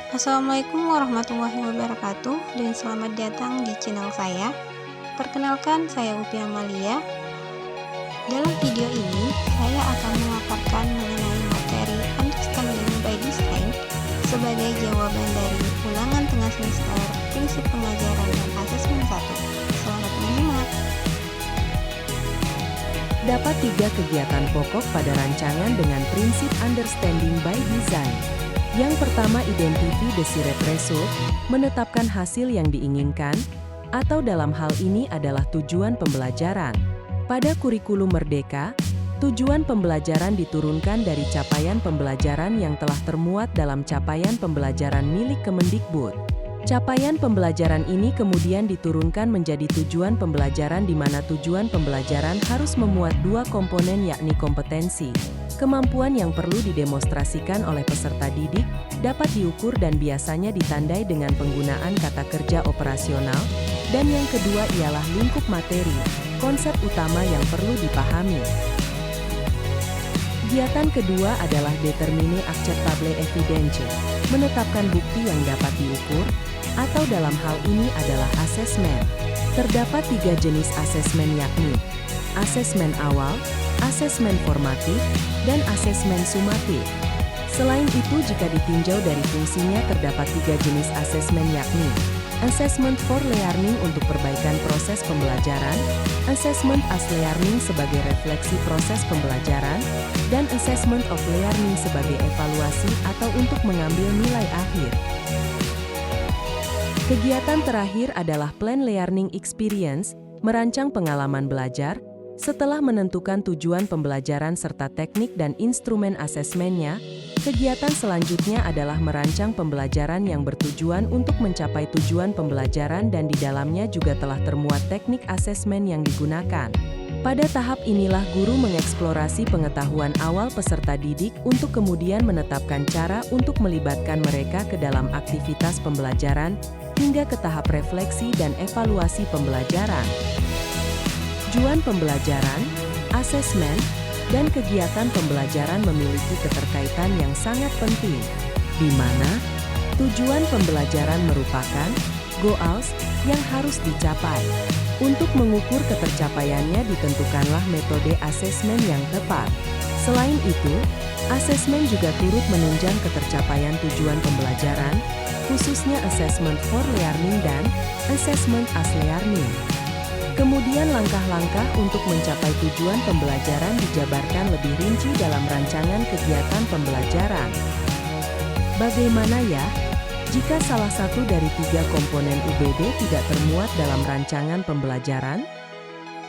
Assalamualaikum warahmatullahi wabarakatuh dan selamat datang di channel saya. Perkenalkan, saya Upi Amalia. Dalam video ini, saya akan memaparkan mengenai materi Understanding by Design sebagai jawaban dari ulangan tengah semester prinsip pengajaran dan asesmen 1. Selamat menyimak. Dapat 3 kegiatan pokok pada rancangan dengan prinsip Understanding by Design. Yang pertama, identify desired result, menetapkan hasil yang diinginkan, atau dalam hal ini adalah tujuan pembelajaran. Pada kurikulum Merdeka, tujuan pembelajaran diturunkan dari capaian pembelajaran yang telah termuat dalam capaian pembelajaran milik Kemendikbud. Capaian pembelajaran ini kemudian diturunkan menjadi tujuan pembelajaran di mana tujuan pembelajaran harus memuat 2 komponen yakni kompetensi, kemampuan yang perlu didemonstrasikan oleh peserta didik, dapat diukur dan biasanya ditandai dengan penggunaan kata kerja operasional, dan yang kedua ialah lingkup materi, konsep utama yang perlu dipahami. Kegiatan kedua adalah determine acceptable evidence, menetapkan bukti yang dapat diukur, atau dalam hal ini adalah asesmen. Terdapat 3 jenis asesmen yakni asesmen awal, asesmen formatif, dan asesmen sumatif. Selain itu, jika ditinjau dari fungsinya terdapat 3 jenis asesmen yakni assessment for learning untuk perbaikan proses pembelajaran, assessment as learning sebagai refleksi proses pembelajaran, dan assessment of learning sebagai evaluasi atau untuk mengambil nilai akhir. Kegiatan terakhir adalah plan learning experience, merancang pengalaman belajar. Setelah menentukan tujuan pembelajaran serta teknik dan instrumen asesmennya, kegiatan selanjutnya adalah merancang pembelajaran yang bertujuan untuk mencapai tujuan pembelajaran dan di dalamnya juga telah termuat teknik asesmen yang digunakan. Pada tahap inilah guru mengeksplorasi pengetahuan awal peserta didik untuk kemudian menetapkan cara untuk melibatkan mereka ke dalam aktivitas pembelajaran, hingga ke tahap refleksi dan evaluasi pembelajaran. Tujuan pembelajaran, asesmen, dan kegiatan pembelajaran memiliki keterkaitan yang sangat penting, di mana tujuan pembelajaran merupakan goals yang harus dicapai. Untuk mengukur ketercapaiannya ditentukanlah metode asesmen yang tepat. Selain itu, asesmen juga turut menunjang ketercapaian tujuan pembelajaran, khususnya assessment for learning dan assessment as learning. Kemudian langkah-langkah untuk mencapai tujuan pembelajaran dijabarkan lebih rinci dalam rancangan kegiatan pembelajaran. Bagaimana ya, jika salah satu dari 3 komponen UBD tidak termuat dalam rancangan pembelajaran?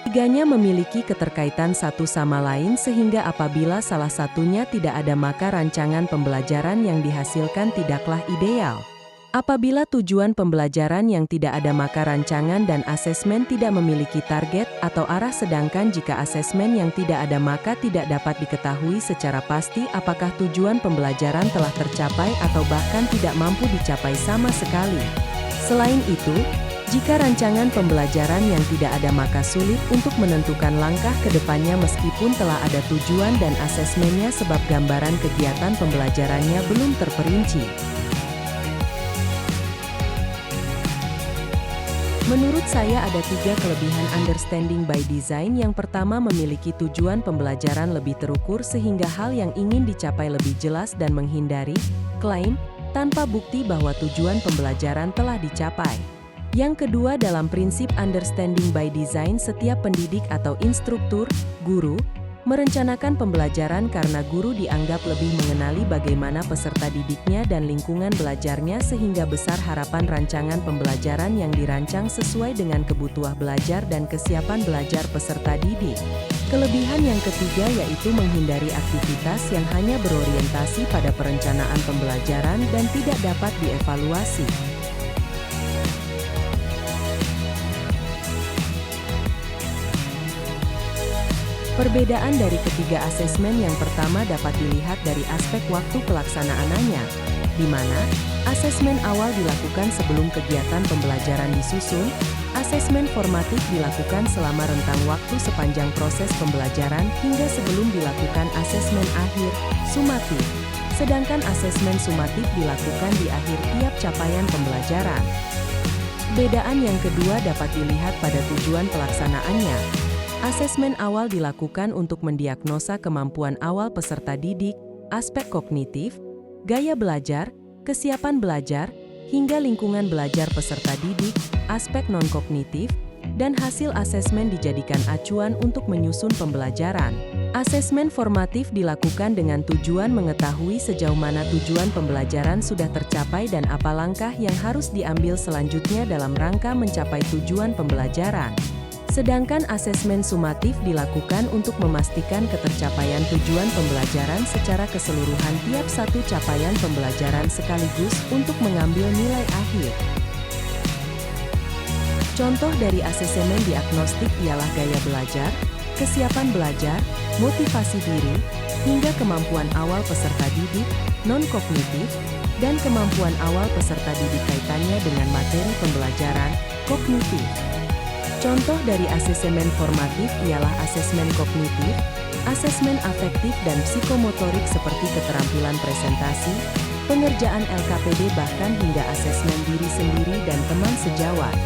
Tiganya memiliki keterkaitan satu sama lain sehingga apabila salah satunya tidak ada maka rancangan pembelajaran yang dihasilkan tidaklah ideal. Apabila tujuan pembelajaran yang tidak ada maka rancangan dan asesmen tidak memiliki target atau arah sedangkan jika asesmen yang tidak ada maka tidak dapat diketahui secara pasti apakah tujuan pembelajaran telah tercapai atau bahkan tidak mampu dicapai sama sekali. Selain itu, jika rancangan pembelajaran yang tidak ada maka sulit untuk menentukan langkah ke depannya meskipun telah ada tujuan dan asesmennya sebab gambaran kegiatan pembelajarannya belum terperinci. Menurut saya ada 3 kelebihan Understanding by Design. Yang pertama, memiliki tujuan pembelajaran lebih terukur sehingga hal yang ingin dicapai lebih jelas dan menghindari klaim tanpa bukti bahwa tujuan pembelajaran telah dicapai. Yang kedua, dalam prinsip Understanding by Design setiap pendidik atau instruktur, guru, merencanakan pembelajaran karena guru dianggap lebih mengenali bagaimana peserta didiknya dan lingkungan belajarnya sehingga besar harapan rancangan pembelajaran yang dirancang sesuai dengan kebutuhan belajar dan kesiapan belajar peserta didik. Kelebihan yang ketiga yaitu menghindari aktivitas yang hanya berorientasi pada perencanaan pembelajaran dan tidak dapat dievaluasi. Perbedaan dari ketiga asesmen yang pertama dapat dilihat dari aspek waktu pelaksanaannya, di mana asesmen awal dilakukan sebelum kegiatan pembelajaran disusun, asesmen formatif dilakukan selama rentang waktu sepanjang proses pembelajaran hingga sebelum dilakukan asesmen akhir, sumatif. sedangkan asesmen sumatif dilakukan di akhir tiap capaian pembelajaran. Perbedaan yang kedua dapat dilihat pada tujuan pelaksanaannya. Asesmen awal dilakukan untuk mendiagnosa kemampuan awal peserta didik, aspek kognitif, gaya belajar, kesiapan belajar, hingga lingkungan belajar peserta didik, aspek non-kognitif, dan hasil asesmen dijadikan acuan untuk menyusun pembelajaran. Asesmen formatif dilakukan dengan tujuan mengetahui sejauh mana tujuan pembelajaran sudah tercapai dan apa langkah yang harus diambil selanjutnya dalam rangka mencapai tujuan pembelajaran. Sedangkan asesmen sumatif dilakukan untuk memastikan ketercapaian tujuan pembelajaran secara keseluruhan tiap satu capaian pembelajaran sekaligus untuk mengambil nilai akhir. Contoh dari asesmen diagnostik ialah gaya belajar, kesiapan belajar, motivasi diri, hingga kemampuan awal peserta didik, non-kognitif, dan kemampuan awal peserta didik kaitannya dengan materi pembelajaran, kognitif. Contoh dari asesmen formatif ialah asesmen kognitif, asesmen afektif dan psikomotorik seperti keterampilan presentasi, pengerjaan LKPD bahkan hingga asesmen diri sendiri dan teman sejawat.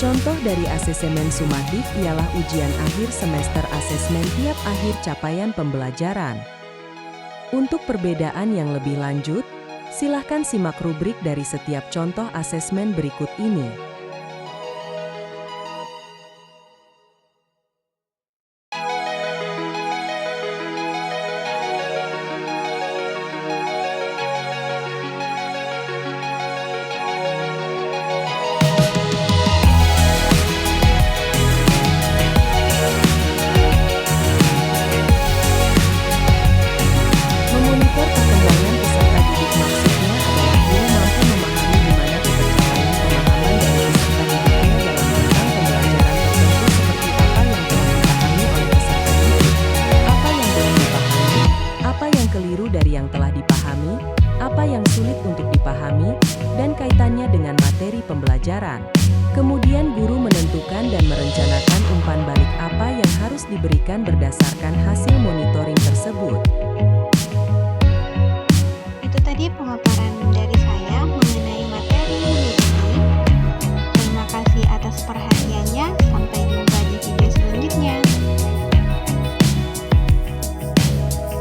Contoh dari asesmen sumatif ialah ujian akhir semester asesmen tiap akhir capaian pembelajaran. Untuk perbedaan yang lebih lanjut, silahkan simak rubrik dari setiap contoh asesmen berikut ini. Memonitor perkembangan peserta didik maksudnya adalah guru mampu memahami di mana ketercapaian pemahaman dari peserta didiknya dalam rentang pembelajaran tertentu seperti apa yang telah dipahami oleh peserta didik, apa yang belum dipahami, apa yang keliru dari yang telah dipahami, apa yang sulit untuk dipahami, dan kaitannya dengan materi pembelajaran. Kemudian guru menentukan dan merencanakan umpan balik apa yang harus diberikan berdasarkan hasil monitoring tersebut. Itu tadi pemaparan